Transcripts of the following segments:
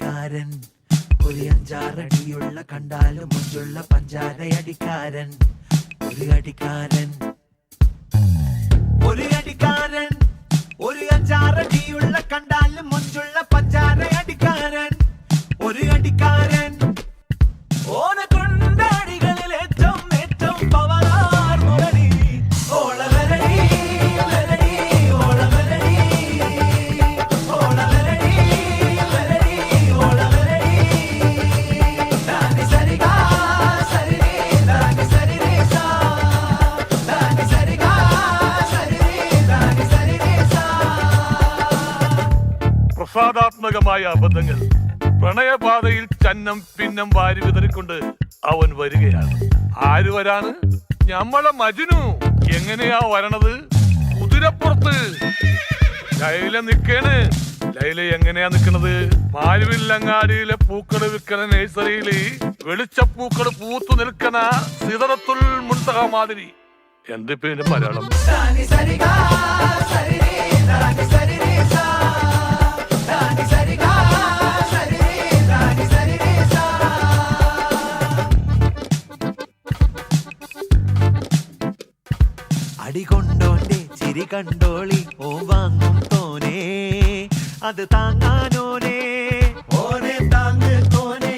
അടിക്കാരൻ ഒരു അഞ്ചാറടിയുള്ള കണ്ടാലും മുഞ്ചുള്ള പഞ്ചാരയടിക്കാരൻ ഒരു അടിക്കാരൻ ഒരു അടിക്കാരൻ ഒരു അഞ്ചാറടിയുള്ള കണ്ടാലും മുഞ്ചുള്ള പഞ്ചാരയടിക്കാരൻ ഒരു അടിക്കാരൻ ഓന കൊണ്ടാടികളിൽ ഏറ്റവും ഏറ്റവും പവറാർ മുരളി ഓളവരടി വരടി ഓളവരടി ഓളവരടി വരടി ഓളവരടി ദാനി സരിഗാ സരിരി ദാനി സരിരി സാ ദാനി സരിഗാ സരിരി ദാനി സരിരി സാ. പ്രസാദാത്മകമായ അബദ്ധങ്ങൾ പ്രണയപാതയിൽ ചന്നം പിന്നം വാരി വിതറിക്കൊണ്ട് അവൻ വരികയാണ്. ആര് വരാണ്? ഞമ്മളെ മജ്നു. എങ്ങനെയാ വരണത്? കുതിരപ്പുറത്ത്. ലൈല നിക്കേണ്. ലൈല എങ്ങനെയാ നിക്കണത്? മാരുവില്ലങ്ങാടിയിലെ പൂക്കള് വിൽക്കണ നഴ്സറിയില് വെളിച്ചപ്പൂക്കള് പൂത്തു നിൽക്കണ സിദറത്തുൽ മുൻതഹ മാതിരി. എന്ത് പേര് മലയാളം? അടികൊണ്ടോന്റെ ചിരി കണ്ടോളി ഓ വാങ്ങും തോനെ അത് താങ്ങാനോനെ ഓനെ താങ്ങ് തോനെ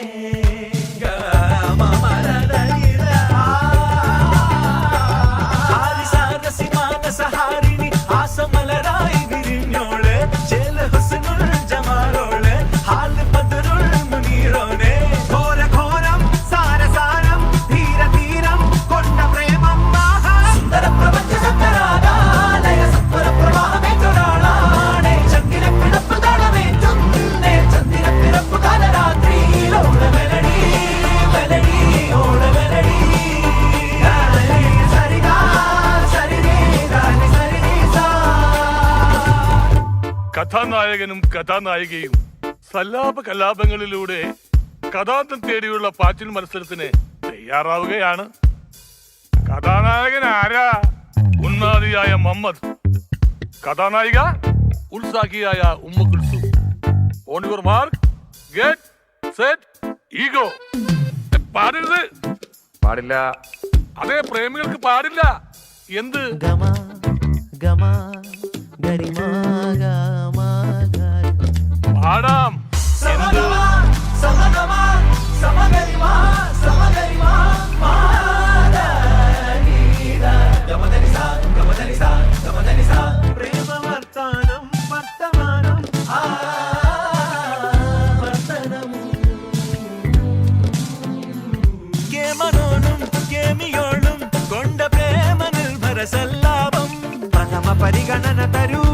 ആസമലരായി വിരിഞ്ഞോള് ചേല ഹുസ്നുൽ ജമാലോള് ഹാൽ ബദറുൽ മുനീറോനെ ഘോര ഘോരം സാരസാരം ധീര ധീരം കൊണ്ട പ്രേമം സുന്ദര പ്രപഞ്ച സന്തരാലയ സത്വര പ്രവാഹമേറ്റൊരാളാണ് ചന്ദ്ര പിടപ്പ് താളമേറ്റുന്നേ ചന്ദ്ര പിറപ്പ് കാലരാത്രിയിൽ ഓള മെലഡി മെലഡി ഓള മെലഡി സരിഗാ സരിരി ദാനി സരിരി സാ. കഥാനായകനും കഥാനായികയും സല്ലാപ കലാപങ്ങളിലൂടെ കഥാന്തം തേടിയുള്ള പാച്ചിൽ മത്സരത്തിന് തയ്യാറാവുകയാണ്. കഥാനായകൻ ആരാ? ഉന്മാദിയായ മുഹമ്മദ്. കഥാനായിക ഉത്സാഹിയായ ഉമ്മ Kulsum. On your mark, get set, go. പാടരുത്. പാടില്ല. അതെ, പ്രേമികൾക്ക് പാടില്ല. എന്ത്? ഗമ ഗമ ഗരിമാ ഗമ പാടാം. എന്ത്? പ്രേമവർത്താനം വർത്തമാനം കേമനോനും കേമിയോളും കൊണ്ട പ്രേമ നിർഭര സല്ലാപം പ്രഥമ പരിഗണന തരൂ